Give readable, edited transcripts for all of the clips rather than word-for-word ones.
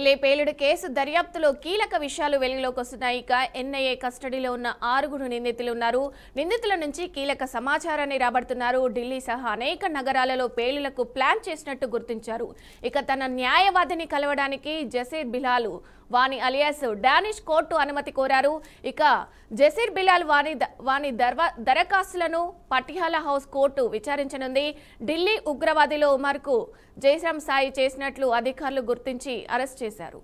ఢిల్లీ పేలుడు కేసు దర్యాప్తులో కీలక విషయాలు వెలుగులోకి వస్తున్నాయి. ఇక ఎన్ఐఏ కస్టడీలో ఉన్న 6 నిందితులు ఉన్నారు. నిందితుల నుంచి కీలక సమాచారాన్ని రాబడుతున్నారు. ఢిల్లీ సహా అనేక నగరాలలో పేలులకు ప్లాన్ చేసినట్టు గుర్తించారు. ఇక తన న్యాయవాదిని కలవడానికి జసీర్ బిలాల్ వాని అలియాస్ డానిష్ కోర్టు అనుమతి కోరారు. ఇక జసీర్ బిలాల్ వాని దరఖాస్తులను పటియాలా హౌస్ కోర్టు విచారించనుంది. ఢిల్లీ ఉగ్రవాదిలో ఉమర్కు జైశ్రామ్ సాయి చేసినట్లు అధికారులు గుర్తించి అరెస్ట్ చేశారు.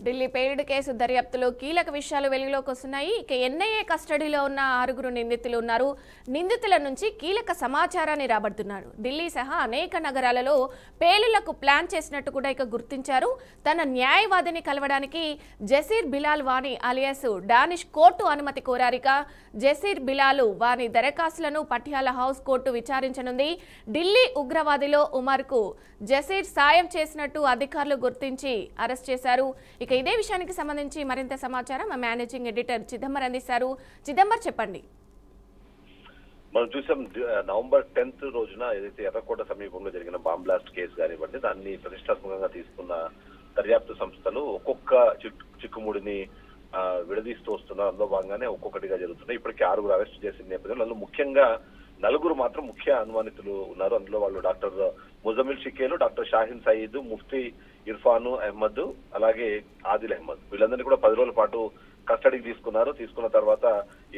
ఢిల్లీ పేలుడు కేసు దర్యాప్తులో కీలక విషయాలు వెలుగులోకి వస్తున్నాయి. ఇక ఎన్ఐఏ కస్టడీలో ఉన్న 6 నిందితులు ఉన్నారు. నిందితుల నుంచి కీలక సమాచారాన్ని రాబడుతున్నారు. ఢిల్లీ సహా అనేక నగరాలలో పేలులకు ప్లాన్ చేసినట్టు కూడా ఇక గుర్తించారు. తన న్యాయవాదిని కలవడానికి జసీర్ బిలాల్ వాని అలియాస్ డానిష్ కోర్టు అనుమతి కోరారు. ఇక జసీర్ బిలాల్ వాని దరఖాస్తులను పటియాలా హౌస్ కోర్టు విచారించనుంది. ఢిల్లీ ఉగ్రవాదిలో ఉమర్కు జసీర్ సాయం చేసినట్టు అధికారులు గుర్తించి అరెస్ట్ చేశారు. ఇక ఇదే విషయానికి సంబంధించి మరింత సమాచారం మా మేనేజింగ్ ఎడిటర్ చిదంబర్ అందిస్తారు. చిదంబర్, చెప్పండి. మనం చూసాం నవంబర్ 10th రోజున ఏదైతే ఎర్రకోట సమీపంలో జరిగిన బాంబ్ బ్లాస్ట్ కేసు కానివ్వండి, దాన్ని ప్రతిష్టాత్మకంగా తీసుకున్న దర్యాప్తు సంస్థలు ఒక్కొక్క చిక్కుముడిని విడదీస్తూ వస్తున్నారు. అందులో భాగంగానే ఒక్కొక్కటిగా జరుగుతున్నాయి. ఇప్పటికీ 6 అరెస్ట్ చేసిన నేపథ్యంలో అందులో ముఖ్యంగా 4 మాత్రం ముఖ్య అనుమానితులు ఉన్నారు. అందులో వాళ్ళు డాక్టర్ ముజమిల్ షికేలు, డాక్టర్ షాహిన్ సయీద్, ముఫ్తీ ఇర్ఫాను అహ్మద్, అలాగే ఆదిల్ అహ్మద్, వీళ్ళందరినీ కూడా 10 రోజుల పాటు కస్టడీకి తీసుకున్నారు. తీసుకున్న తర్వాత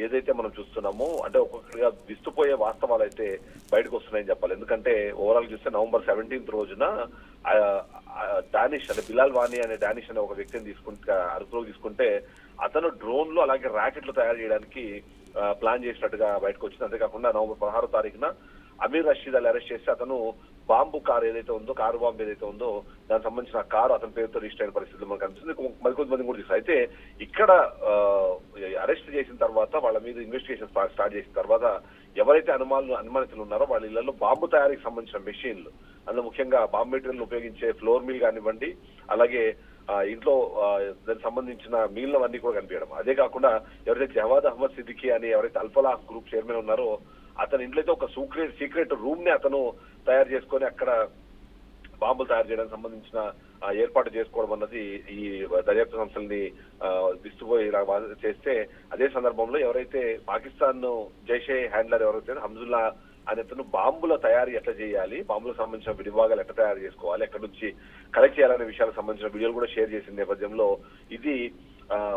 ఏదైతే మనం చూస్తున్నామో అంటే ఒక్కొక్కటిగా విస్తుపోయే వాస్తవాలు అయితే బయటకు వస్తున్నాయని చెప్పాలి. ఎందుకంటే ఓవరాల్ చూస్తే నవంబర్ 17th రోజున డానిష్ అంటే బిలాల్ వానీ అనే డానిష్ అనే ఒక వ్యక్తిని అదుపులోకి తీసుకుంటే అతను డ్రోన్లు అలాగే ర్యాకెట్లు తయారు చేయడానికి ప్లాన్ చేసినట్టుగా బయటకు వచ్చింది. అంతేకాకుండా నవంబర్ 16వ తారీఖున అమీర్ రషీద్ అల్ అరెస్ట్ చేస్తే అతను బాంబు కారు ఏదైతే ఉందో, కారు బాంబు ఏదైతే ఉందో దానికి సంబంధించిన కారు అతని పేరుతో రిజిస్టర్ అయిన పరిస్థితులు మనకు కనిపిస్తుంది. మరికొద్ది మంది కూడా చూస్తారు. అయితే ఇక్కడ అరెస్ట్ చేసిన తర్వాత వాళ్ళ మీద ఇన్వెస్టిగేషన్ స్టార్ట్ చేసిన తర్వాత ఎవరైతే అనుమానితులు ఉన్నారో వాళ్ళ ఇళ్లలో బాంబు తయారీకి సంబంధించిన మెషిన్లు, అందులో ముఖ్యంగా బాంబు మెటీరియల్ ఉపయోగించే ఫ్లోర్ మిల్ కానివ్వండి, అలాగే ఇంట్లో దానికి సంబంధించిన మిగిలినవన్నీ కూడా కనిపించడం. అదే కాకుండా ఎవరైతే జవాద్ అహ్మద్ సిద్దికి అని ఎవరైతే అల్ఫలాహ్ గ్రూప్ చైర్మన్ ఉన్నారో అతని ఇంట్లో అయితే ఒక సీక్రెట్ రూమ్ ని అతను తయారు చేసుకొని అక్కడ బాంబులు తయారు చేయడానికి సంబంధించిన ఏర్పాటు చేసుకోవడం అన్నది ఈ దర్యాప్తు సంస్థల్ని విస్తుపోయి చేస్తే, అదే సందర్భంలో ఎవరైతే పాకిస్తాన్ జైషే హ్యాండ్లర్ ఎవరైతే హంజుల్లా అని అతను బాంబుల తయారీ ఎట్లా చేయాలి, బాంబులకు సంబంధించిన విడిభాగాలు ఎట్లా తయారు చేసుకోవాలి, ఎక్కడి నుంచి కలెక్ట్ చేయాలనే విషయాలకు సంబంధించిన వీడియోలు కూడా షేర్ చేసిన నేపథ్యంలో ఇది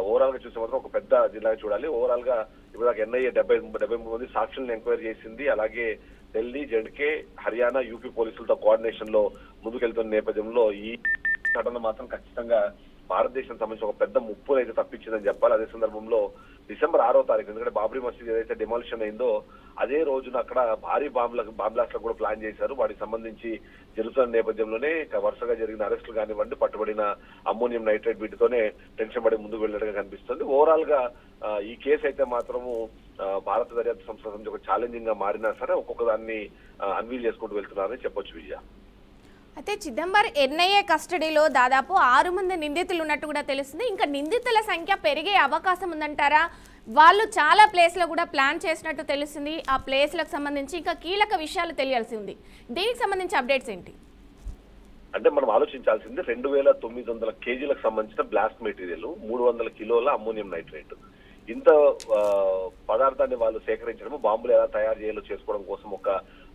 ఓవరాల్ గా చూసే మాత్రం ఒక పెద్ద జిల్లాగా చూడాలి. ఓవరాల్ గా ఇప్పుడు ఎన్ఐఏ 73 మంది సాక్షులను ఎంక్వైరీ చేసింది. అలాగే ఢిల్లీ, జెడ్కే, హర్యానా, యూపీ పోలీసులతో కోఆర్డినేషన్ లో ముందుకెళ్తున్న నేపథ్యంలో ఈ ఘటన మాత్రం ఖచ్చితంగా భారతదేశం సంబంధించి ఒక పెద్ద ముప్పును అయితే తప్పించిందని చెప్పాలి. అదే సందర్భంలో డిసెంబర్ 6వ తారీఖు, ఎందుకంటే బాబ్రీ మసీద్ ఏదైతే డిమాలిషన్ అయిందో అదే రోజున అక్కడ భారీ బాంబ్ బ్లాస్ట్లకు కూడా ప్లాన్ చేశారు. వాటికి సంబంధించి జరుగుతున్న నేపథ్యంలోనే వరుసగా జరిగిన అరెస్టులు కానివ్వండి, పట్టుబడిన అమ్మోనియం నైట్రేట్ వీటితోనే టెన్షన్ పడి ముందుకు వెళ్ళినట్టుగా కనిపిస్తుంది. ఓవరాల్ గా ఈ కేసు అయితే మాత్రము భారత దర్యాప్తు సంస్థ నుంచి ఒక ఛాలెంజింగ్ గా మారినా సరే ఒక్కొక్క దాన్ని అన్వీల్ చేసుకుంటూ వెళ్తున్నారని చెప్పొచ్చు విజయ. అయితే చిదంబర్, ఎన్ఐఏ కస్టడీలో దాదాపు 6 మంది నిందితులు ఉన్నట్టు కూడా తెలుస్తుంది. ఇంకా నిందితుల సంఖ్య పెరిగే అవకాశం ఉందంటారా? వాళ్ళు చాలా ప్లేస్లో కూడా ప్లాన్ చేసినట్టు తెలుస్తుంది. ఆ ప్లేస్లకు సంబంధించి ఇంకా కీలక విషయాలు తెలియాల్సి ఉంది. దీనికి సంబంధించి అప్డేట్స్ ఏంటి? అంటే మనం ఆలోచించాల్సింది 2900 కేజీలకు సంబంధించిన బ్లాస్ట్ మెటీరియల్, 300 కిలోల అమ్మోనియం నైట్రేట్, ఇంత పదార్థాన్ని వాళ్ళు సేకరించడం, బాంబులు ఎలా తయారు చేయాలో చేసుకోవడం కోసం ఒక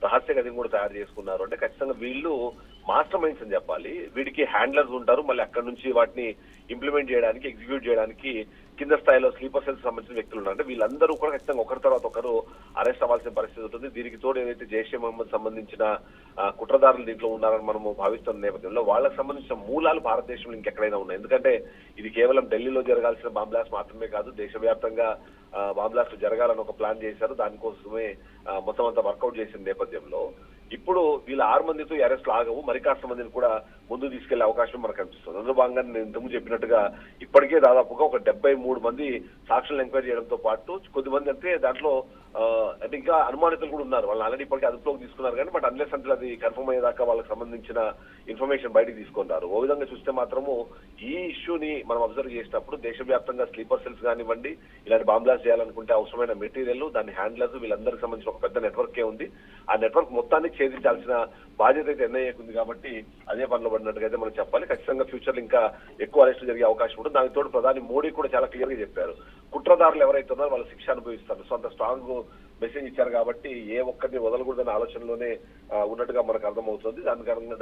రహస్య గదిని కూడా తయారు చేసుకున్నారు. అంటే ఖచ్చితంగా వీళ్ళు మాస్టర్ మైండ్స్ అని చెప్పాలి. వీడికి హ్యాండ్లర్స్ ఉంటారు, మళ్ళీ అక్కడ నుంచి వాటిని ఇంప్లిమెంట్ చేయడానికి, ఎగ్జిక్యూట్ చేయడానికి కింద స్థాయిలో స్లీపర్ సెల్స్ సంబంధించిన వ్యక్తులు ఉన్నారు. అంటే వీళ్ళందరూ కూడా ఖచ్చితంగా ఒకరి తర్వాత ఒకరు అరెస్ట్ అవ్వాల్సిన పరిస్థితి ఉంటుంది. దీనికి తోడు ఏదైతే జైషే మహమ్మద్ సంబంధించిన కుట్రదారులు దీంట్లో ఉన్నారని మనము భావిస్తున్న నేపథ్యంలో వాళ్ళకి సంబంధించిన మూలాలు భారతదేశంలో ఇంకెక్కడైనా ఉన్నాయి. ఎందుకంటే ఇది కేవలం ఢిల్లీలో జరగాల్సిన బాంబ్ బ్లాస్ట్ మాత్రమే కాదు, దేశవ్యాప్తంగా బాంబ్ బ్లాస్ట్ జరగాలని ఒక ప్లాన్ చేశారు. దానికోసమే మొత్తం అంతా వర్కౌట్ చేసిన నేపథ్యంలో ఇప్పుడు వీళ్ళ 6 మందితో అరెస్ట్లు ఆగవు, మరి కాస్త మందిని కూడా ముందుకు తీసుకెళ్లే అవకాశం మనకు కనిపిస్తుంది. అందులో భాగంగా నేను ఇంతకు చెప్పినట్టుగా ఇప్పటికే దాదాపుగా ఒక 73 మంది సాక్షులను ఎంక్వైరీ చేయడంతో పాటు కొద్దిమంది అంటే దాంట్లో అంటే ఇంకా అనుమానితులు కూడా ఉన్నారు. వాళ్ళు ఆల్రెడీ ఇప్పటికే అదుపులోకి తీసుకున్నారు కానీ బట్ అన్లెస్ అంటే అది కన్ఫర్మ్ అయ్యేదాకా వాళ్ళకి సంబంధించిన ఇన్ఫర్మేషన్ బయటకు తీసుకుంటారు. ఓ విధంగా చూస్తే మాత్రము ఈ ఇష్యూని మనం అబ్జర్వ్ చేసినప్పుడు దేశవ్యాప్తంగా స్లీపర్ సెల్స్ కానివ్వండి, ఇలాంటి బాంబ్ బ్లాస్ట్ చేయాలనుకుంటే అవసరమైన మెటీరియల్, దాని హ్యాండ్లర్స్, వీళ్ళందరికీ సంబంధించిన ఒక పెద్ద నెట్వర్కే ఉంది. ఆ నెట్వర్క్ మొత్తాన్ని ఛేదించాల్సిన బాధ్యత అయితే ఎన్ఐఏకి ఉంది కాబట్టి అదే పనిలో పడినట్టుగా అయితే మనం చెప్పాలి. ఖచ్చితంగా ఫ్యూచర్ ఇంకా ఎక్కువ అరెస్టులు జరిగే అవకాశం ఉంటుంది. దానికి తోడు ప్రధాని మోడీ కూడా చాలా క్లియర్ గా చెప్పారు, కుట్రదారులు ఎవరైతే ఉన్నారో వాళ్ళు శిక్ష అనుభవిస్తారు. సో అంత స్ట్రాంగ్ మెసేజ్ ఇచ్చారు కాబట్టి ఏ ఒక్కరిని వదలకూడదనే ఆలోచనలోనే ఉన్నట్టుగా మనకు అర్థమవుతుంది.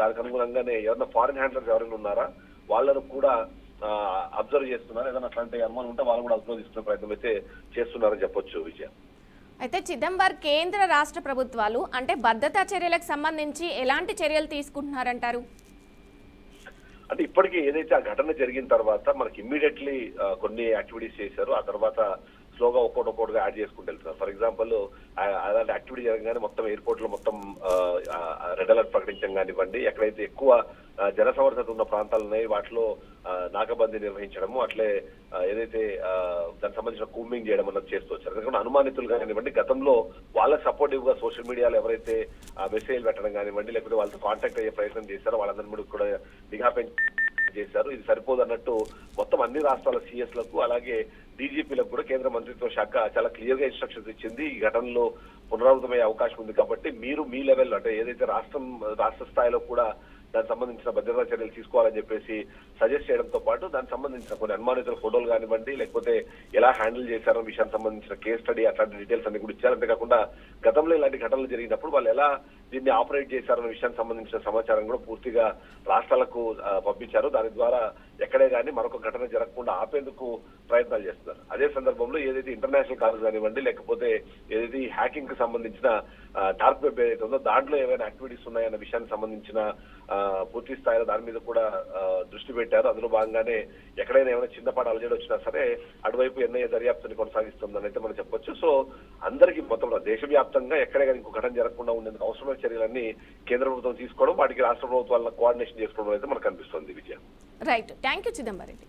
దానికి అనుగుణంగానే ఎవరైనా ఫారిన్ హ్యాండ్లర్స్ ఎవరైనా ఉన్నారా వాళ్ళను కూడా అబ్జర్వ్ చేస్తున్నారు. ఏదైనా అట్లాంటి అనుమానం ఉంటే వాళ్ళు కూడా అబ్జర్వ్ తీసుకునే ప్రయత్నం అయితే చేస్తున్నారని చెప్పొచ్చు విజయ. అయితే చిదంబర్ కేంద్ర రాష్ట్ర ప్రభుత్వాలు అంటే భద్రతా చర్యలకు సంబంధించి ఎలాంటి చర్యలు తీసుకుంటున్నారంటారు? అంటే ఇప్పటికీ ఏదైతే ఆ ఘటన జరిగిన తర్వాత మనకి ఇమ్మీడియట్లీ కొన్ని యాక్టివిటీస్ చేశారు. ఆ తర్వాత స్లోగా ఒక్కొక్కటిగా యాడ్ చేసుకుంటూ వెళ్తున్నారు. ఫర్ ఎగ్జాంపుల్ అలాంటి యాక్టివిటీ జరగగానే మొత్తం ఎయిర్పోర్ట్ లో మొత్తం రెడ్ అలర్ట్ ప్రకటించడం కానివ్వండి, ఎక్కడైతే ఎక్కువ జనసమర్థత ఉన్న ప్రాంతాలు ఉన్నాయి వాటిలో నాకబందీ నిర్వహించడము, అట్లే ఏదైతే దానికి సంబంధించిన కూమింగ్ చేయడం అన్నది చేస్తూ వచ్చారు. ఎందుకంటే అనుమానితులు కానివ్వండి గతంలో వాళ్ళకి సపోర్టివ్ గా సోషల్ మీడియాలో ఎవరైతే మెసేజ్ పెట్టడం కానివ్వండి, లేకపోతే వాళ్ళతో కాంటాక్ట్ అయ్యే ప్రయత్నం చేశారో వాళ్ళందరినీ కూడా నిఘా చేశారు. ఇది సరిపోదు అన్నట్టు మొత్తం అన్ని రాష్ట్రాల సిఎస్ లకు అలాగే డీజీపీలకు కూడా కేంద్ర మంత్రిత్వ శాఖ చాలా క్లియర్ గా ఇన్స్ట్రక్షన్స్ ఇచ్చింది. ఈ ఘటనలో పునరావృతమయ్యే అవకాశం ఉంది కాబట్టి మీరు మీ లెవెల్ అంటే ఏదైతే రాష్ట్ర స్థాయిలో కూడా దానికి సంబంధించిన భద్రతా చర్యలు తీసుకోవాలని చెప్పేసి సజెస్ట్ చేయడంతో పాటు దానికి సంబంధించిన కొన్ని అనుమానితుల ఫోటోలు కానివ్వండి, లేకపోతే ఎలా హ్యాండిల్ చేశారన్న విషయానికి సంబంధించిన కేస్ స్టడీ అట్లాంటి డీటెయిల్స్ అన్ని కూడా ఇచ్చారు. అంతేకాకుండా గతంలో ఇలాంటి ఘటనలు జరిగినప్పుడు వాళ్ళు ఎలా దీన్ని ఆపరేట్ చేశారన్న విషయానికి సంబంధించిన సమాచారం కూడా పూర్తిగా రాష్ట్రాలకు పంపించారు. దాని ద్వారా ఎక్కడే కానీ మరొక ఘటన జరగకుండా ఆపేందుకు ప్రయత్నాలు చేస్తున్నారు. అదే సందర్భంలో ఏదైతే ఇంటర్నేషనల్ కాల్స్ కానివ్వండి, లేకపోతే ఏదైతే హ్యాకింగ్ కి సంబంధించిన డార్క్ వెబ్ ఏదైతే ఉందో దాంట్లో ఏమైనా యాక్టివిటీస్ ఉన్నాయన్న విషయానికి సంబంధించిన పూర్తి స్థాయిలో దాని మీద కూడా దృష్టి పెట్టారు. అందులో భాగంగానే ఎక్కడైనా ఏమైనా చిన్నపాటి అలజడి వచ్చినా సరే అటువైపు ఎన్ఐఏ దర్యాప్తుని కొనసాగిస్తుందని అయితే మనం చెప్పొచ్చు. సో అందరికీ మొత్తంలో దేశవ్యాప్తంగా ఎక్కడే కానీ ఇంకో ఘటన జరగకుండా ఉండేందుకు అవసరమైన చర్యలన్నీ కేంద్ర ప్రభుత్వం తీసుకోవడం, వాటికి రాష్ట్ర ప్రభుత్వాలను కోఆర్డినేషన్ చేసుకోవడం అయితే మనకు కనిపిస్తుంది Vijaya. Right, thank you Chidambar Reddy.